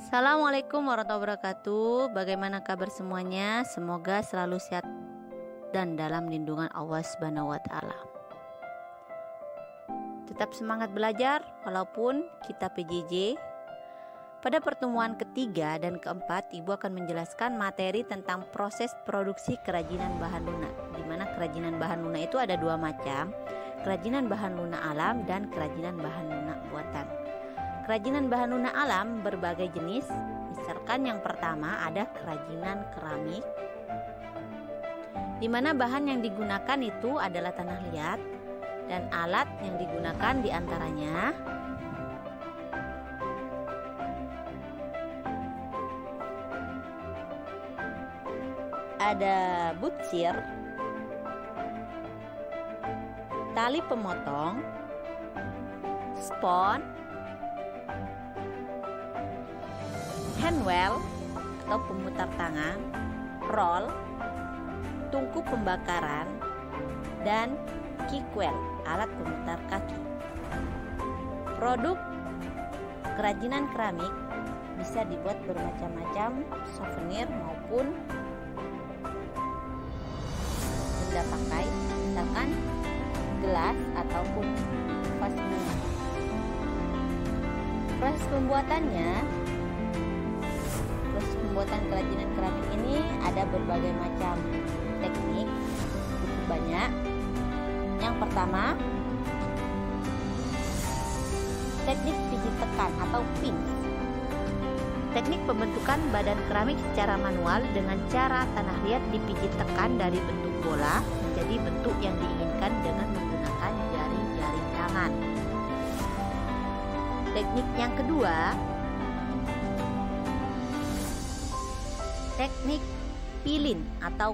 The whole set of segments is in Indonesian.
Assalamualaikum warahmatullahi wabarakatuh. Bagaimana kabar semuanya? Semoga selalu sehat dan dalam lindungan Allah Subhanahu wa taala. Tetap semangat belajar walaupun kita PJJ. Pada pertemuan ketiga dan keempat, Ibu akan menjelaskan materi tentang proses produksi kerajinan bahan lunak. Di mana kerajinan bahan lunak itu ada dua macam, kerajinan bahan lunak alam dan kerajinan bahan lunak buatan. Kerajinan bahan lunak alam berbagai jenis. Misalkan yang pertama ada kerajinan keramik, di mana bahan yang digunakan itu adalah tanah liat dan alat yang digunakan diantaranya ada butsir, tali pemotong, spon, handwell atau pemutar tangan, roll, tungku pembakaran, dan kickwheel, alat pemutar kaki. Produk kerajinan keramik bisa dibuat bermacam-macam souvenir maupun benda pakai, misalkan gelas ataupun vas bunga. Proses pembuatan kerajinan keramik ini ada berbagai macam teknik, cukup banyak. Yang pertama, teknik pijit tekan atau pinch. Teknik pembentukan badan keramik secara manual dengan cara tanah liat dipijit tekan dari bentuk bola menjadi bentuk yang diinginkan dengan menggunakan jari-jari tangan. Teknik yang kedua, teknik pilin atau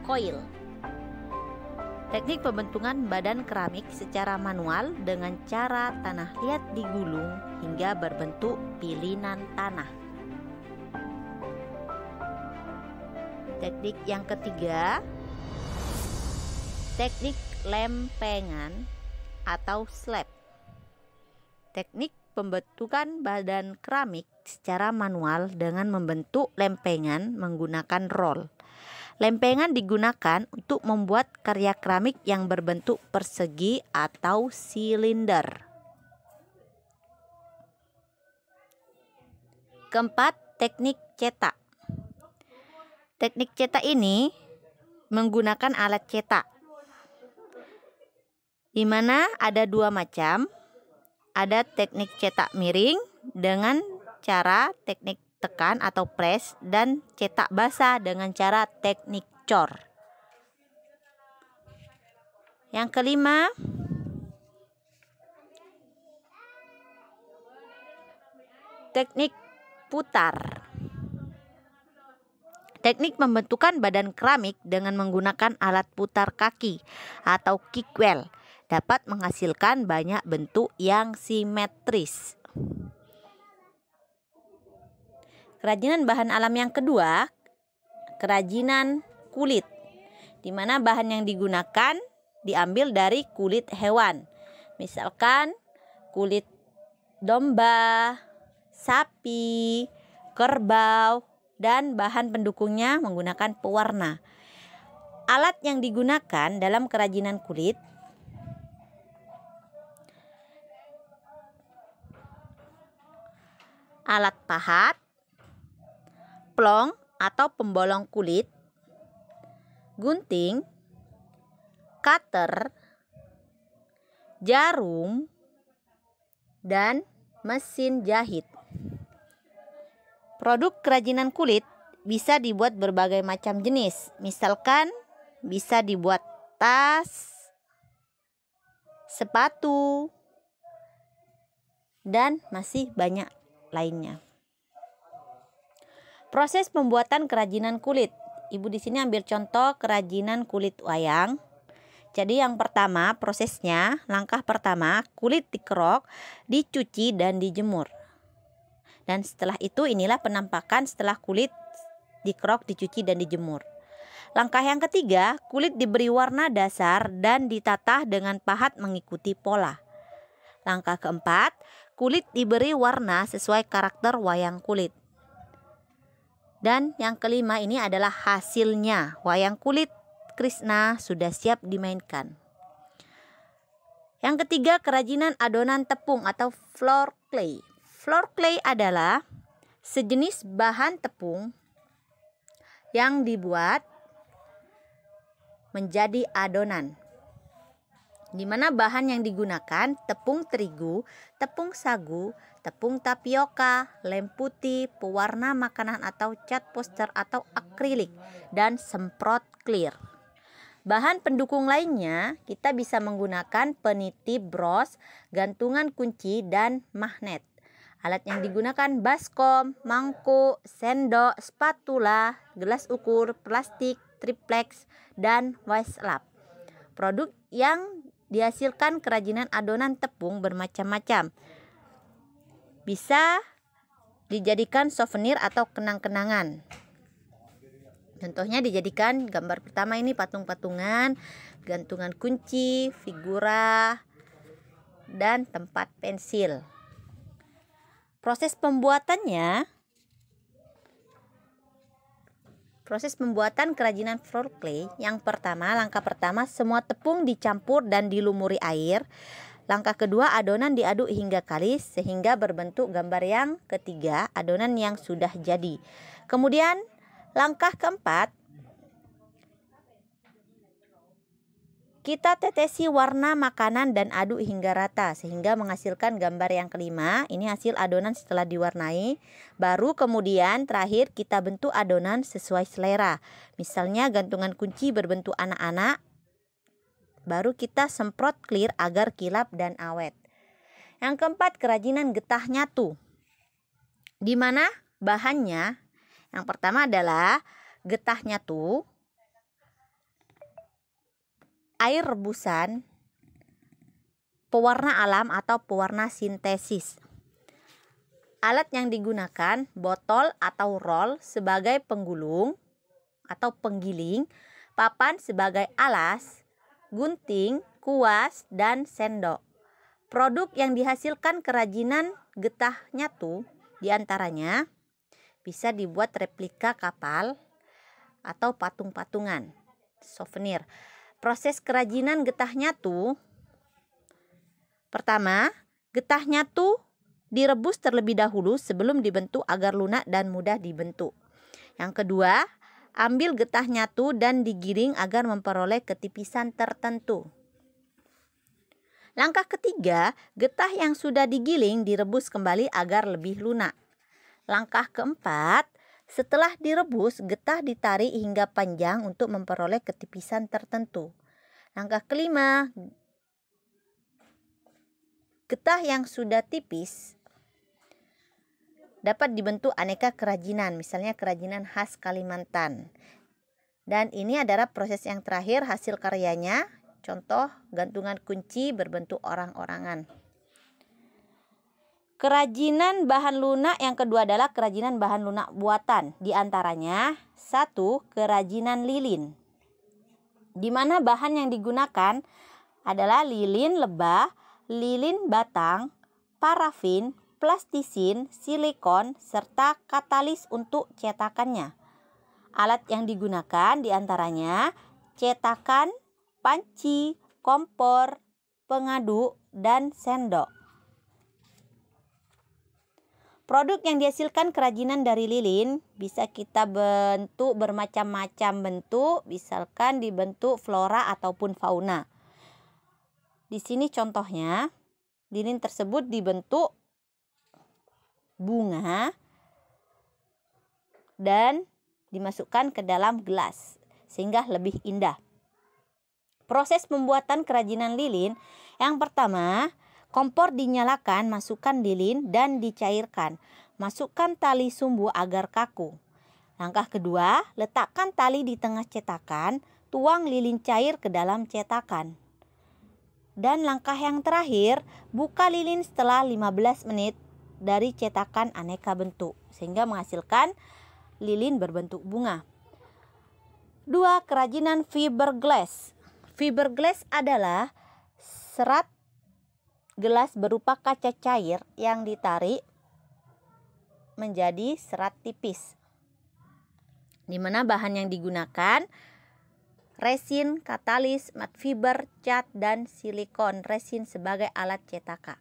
coil. Teknik pembentukan badan keramik secara manual dengan cara tanah liat digulung hingga berbentuk pilinan tanah. Teknik yang ketiga, teknik lempengan atau slab. Teknik pembentukan badan keramik secara manual dengan membentuk lempengan menggunakan roll. Lempengan digunakan untuk membuat karya keramik yang berbentuk persegi atau silinder. Keempat, teknik cetak. Teknik cetak ini menggunakan alat cetak, di mana ada dua macam. Ada teknik cetak miring dengan cara teknik tekan atau press, dan cetak basah dengan cara teknik cor. Yang kelima, teknik putar. Teknik pembentukan badan keramik dengan menggunakan alat putar kaki atau kickwheel dapat menghasilkan banyak bentuk yang simetris. Kerajinan bahan alam yang kedua, kerajinan kulit, di mana bahan yang digunakan diambil dari kulit hewan. Misalkan kulit domba, sapi, kerbau, dan bahan pendukungnya menggunakan pewarna. Alat yang digunakan dalam kerajinan kulit alat pahat, plong atau pembolong kulit, gunting, cutter, jarum, dan mesin jahit. Produk kerajinan kulit bisa dibuat berbagai macam jenis. Misalkan bisa dibuat tas, sepatu, dan masih banyak lainnya. Proses pembuatan kerajinan kulit. Ibu di sini ambil contoh kerajinan kulit wayang. Jadi yang pertama prosesnya, langkah pertama kulit dikerok, dicuci dan dijemur. Dan setelah itu inilah penampakan setelah kulit dikerok, dicuci dan dijemur. Langkah yang ketiga, kulit diberi warna dasar dan ditatah dengan pahat mengikuti pola. Langkah keempat, kulit diberi warna sesuai karakter wayang kulit. Dan yang kelima ini adalah hasilnya. Wayang kulit Krishna sudah siap dimainkan. Yang ketiga, kerajinan adonan tepung atau floor clay. Floor clay adalah sejenis bahan tepung yang dibuat menjadi adonan, di mana bahan yang digunakan tepung terigu, tepung sagu, tepung tapioka, lem putih, pewarna makanan atau cat poster atau akrilik, dan semprot clear. Bahan pendukung lainnya kita bisa menggunakan peniti bros, gantungan kunci, dan magnet. Alat yang digunakan baskom, mangkuk, sendok, spatula, gelas ukur, plastik, triplex, dan wastafel. Produk yang dihasilkan kerajinan adonan tepung bermacam-macam. Bisa dijadikan souvenir atau kenang-kenangan. Contohnya dijadikan gambar pertama ini patung-patungan, gantungan kunci, figura, dan tempat pensil. Proses pembuatan kerajinan floor clay. Yang pertama, langkah pertama semua tepung dicampur dan dilumuri air. Langkah kedua, adonan diaduk hingga kalis sehingga berbentuk gambar. Yang ketiga, adonan yang sudah jadi. Kemudian langkah keempat, kita tetesi warna makanan dan aduk hingga rata sehingga menghasilkan gambar yang kelima. Ini hasil adonan setelah diwarnai. Baru kemudian terakhir kita bentuk adonan sesuai selera. Misalnya gantungan kunci berbentuk anak-anak. Baru kita semprot clear agar kilap dan awet. Yang keempat, kerajinan getah nyatu. Di mana bahannya? Yang pertama adalah getah nyatu, air rebusan, pewarna alam atau pewarna sintesis. Alat yang digunakan botol atau roll sebagai penggulung atau penggiling, papan sebagai alas, gunting, kuas, dan sendok. Produk yang dihasilkan kerajinan getah nyatu diantaranya bisa dibuat replika kapal atau patung-patungan, souvenir. Proses kerajinan getah nyatu. Pertama, getah nyatu direbus terlebih dahulu sebelum dibentuk agar lunak dan mudah dibentuk. Yang kedua, ambil getah nyatu dan digiring agar memperoleh ketipisan tertentu. Langkah ketiga, getah yang sudah digiling direbus kembali agar lebih lunak. Langkah keempat, setelah direbus, getah ditarik hingga panjang untuk memperoleh ketipisan tertentu. Langkah kelima, getah yang sudah tipis dapat dibentuk aneka kerajinan, misalnya kerajinan khas Kalimantan. Dan ini adalah proses yang terakhir, hasil karyanya. Contoh, gantungan kunci berbentuk orang-orangan. Kerajinan bahan lunak yang kedua adalah kerajinan bahan lunak buatan. Di antaranya, 1. Kerajinan lilin. Di mana bahan yang digunakan adalah lilin lebah, lilin batang, parafin, plastisin, silikon, serta katalis untuk cetakannya. Alat yang digunakan di antaranya cetakan, panci, kompor, pengaduk, dan sendok. Produk yang dihasilkan kerajinan dari lilin bisa kita bentuk bermacam-macam bentuk, misalkan dibentuk flora ataupun fauna. Di sini contohnya, lilin tersebut dibentuk bunga dan dimasukkan ke dalam gelas sehingga lebih indah. Proses pembuatan kerajinan lilin, yang pertama, kompor dinyalakan, masukkan lilin dan dicairkan. Masukkan tali sumbu agar kaku. Langkah kedua, letakkan tali di tengah cetakan, tuang lilin cair ke dalam cetakan. Dan langkah yang terakhir, buka lilin setelah 15 menit dari cetakan aneka bentuk sehingga menghasilkan lilin berbentuk bunga. 2. Kerajinan fiberglass. Fiberglass adalah serat gelas berupa kaca cair yang ditarik menjadi serat tipis, di mana bahan yang digunakan resin, katalis, mat fiber, cat, dan silikon resin sebagai alat cetakan.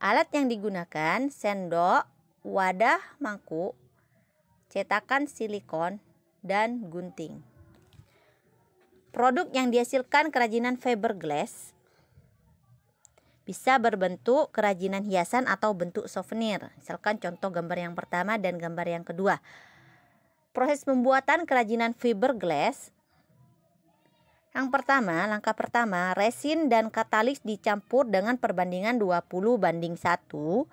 Alat yang digunakan sendok, wadah mangkuk, cetakan silikon, dan gunting. Produk yang dihasilkan kerajinan fiberglass bisa berbentuk kerajinan hiasan atau bentuk souvenir. Misalkan contoh gambar yang pertama dan gambar yang kedua. Proses pembuatan kerajinan fiberglass. Yang pertama, langkah pertama, resin dan katalis dicampur dengan perbandingan 20:1.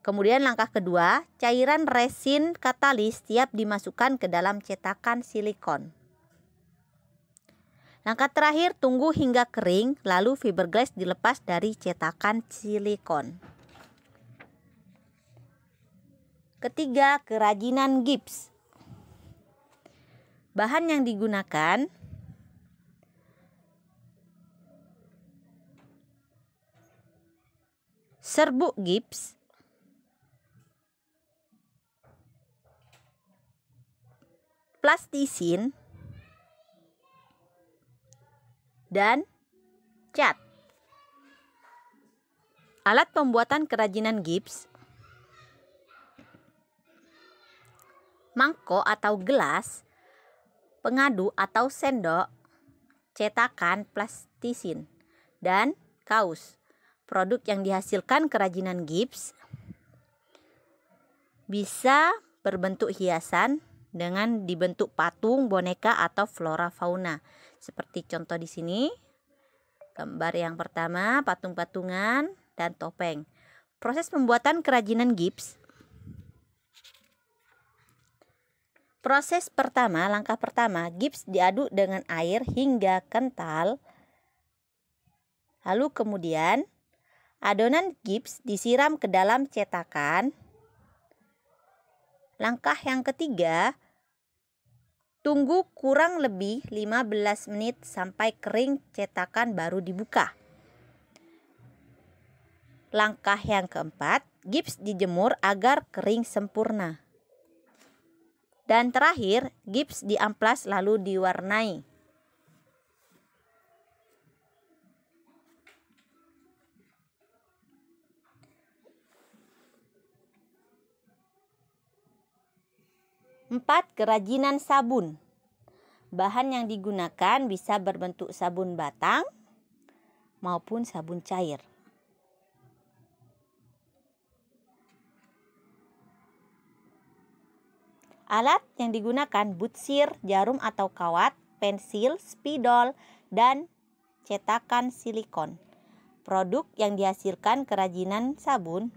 Kemudian langkah kedua, cairan resin katalis siap dimasukkan ke dalam cetakan silikon. Langkah terakhir, tunggu hingga kering, lalu fiberglass dilepas dari cetakan silikon. Ketiga, kerajinan gips. Bahan yang digunakan serbuk gips, plastisin, dan cat. Alat pembuatan kerajinan gips, mangkok atau gelas, pengadu atau sendok, cetakan plastisin, dan kaus. Produk yang dihasilkan kerajinan gips bisa berbentuk hiasan dengan dibentuk patung, boneka, atau flora fauna. Seperti contoh di sini, gambar yang pertama, patung-patungan dan topeng. Proses pembuatan kerajinan gips. Proses pertama, langkah pertama, gips diaduk dengan air hingga kental. Lalu kemudian adonan gips disiram ke dalam cetakan. Langkah yang ketiga, tunggu kurang lebih 15 menit sampai kering cetakan baru dibuka. Langkah yang keempat, gips dijemur agar kering sempurna. Dan terakhir, gips diamplas lalu diwarnai. Empat, kerajinan sabun. Bahan yang digunakan bisa berbentuk sabun batang maupun sabun cair. Alat yang digunakan butsir, jarum atau kawat, pensil, spidol, dan cetakan silikon. Produk yang dihasilkan kerajinan sabun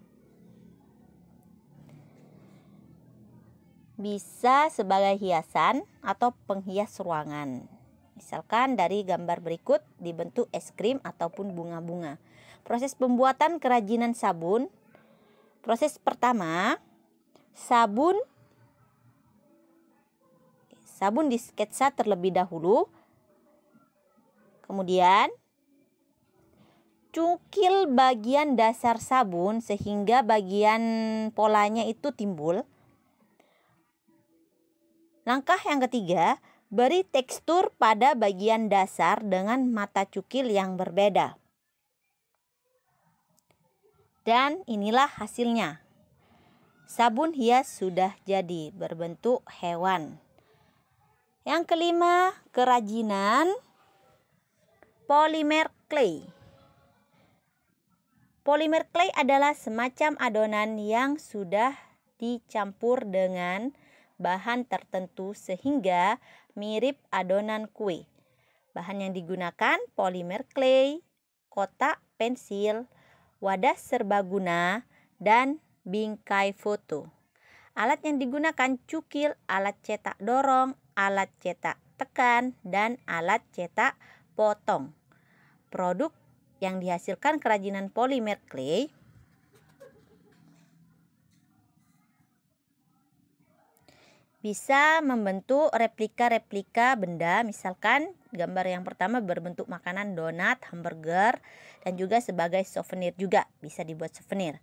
bisa sebagai hiasan atau penghias ruangan. Misalkan dari gambar berikut dibentuk es krim ataupun bunga-bunga. Proses pembuatan kerajinan sabun. Proses pertama, sabun disketsa terlebih dahulu. Kemudian cukil bagian dasar sabun sehingga bagian polanya itu timbul. Langkah yang ketiga, beri tekstur pada bagian dasar dengan mata cukil yang berbeda. Dan inilah hasilnya. Sabun hias sudah jadi berbentuk hewan. Yang kelima, kerajinan polimer clay. Polimer clay adalah semacam adonan yang sudah dicampur dengan bahan tertentu sehingga mirip adonan kue. Bahan yang digunakan polimer clay, kotak pensil, wadah serbaguna, dan bingkai foto. Alat yang digunakan cukil, alat cetak dorong, alat cetak tekan, dan alat cetak potong. Produk yang dihasilkan kerajinan polimer clay Bisa membentuk replika-replika benda, misalkan gambar yang pertama berbentuk makanan donat, hamburger, dan juga sebagai souvenir juga, bisa dibuat souvenir.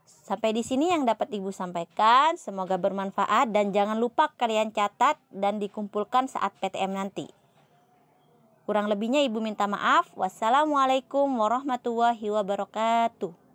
Sampai di sini yang dapat Ibu sampaikan, semoga bermanfaat dan jangan lupa kalian catat dan dikumpulkan saat PTM nanti. Kurang lebihnya Ibu minta maaf. Wassalamualaikum warahmatullahi wabarakatuh.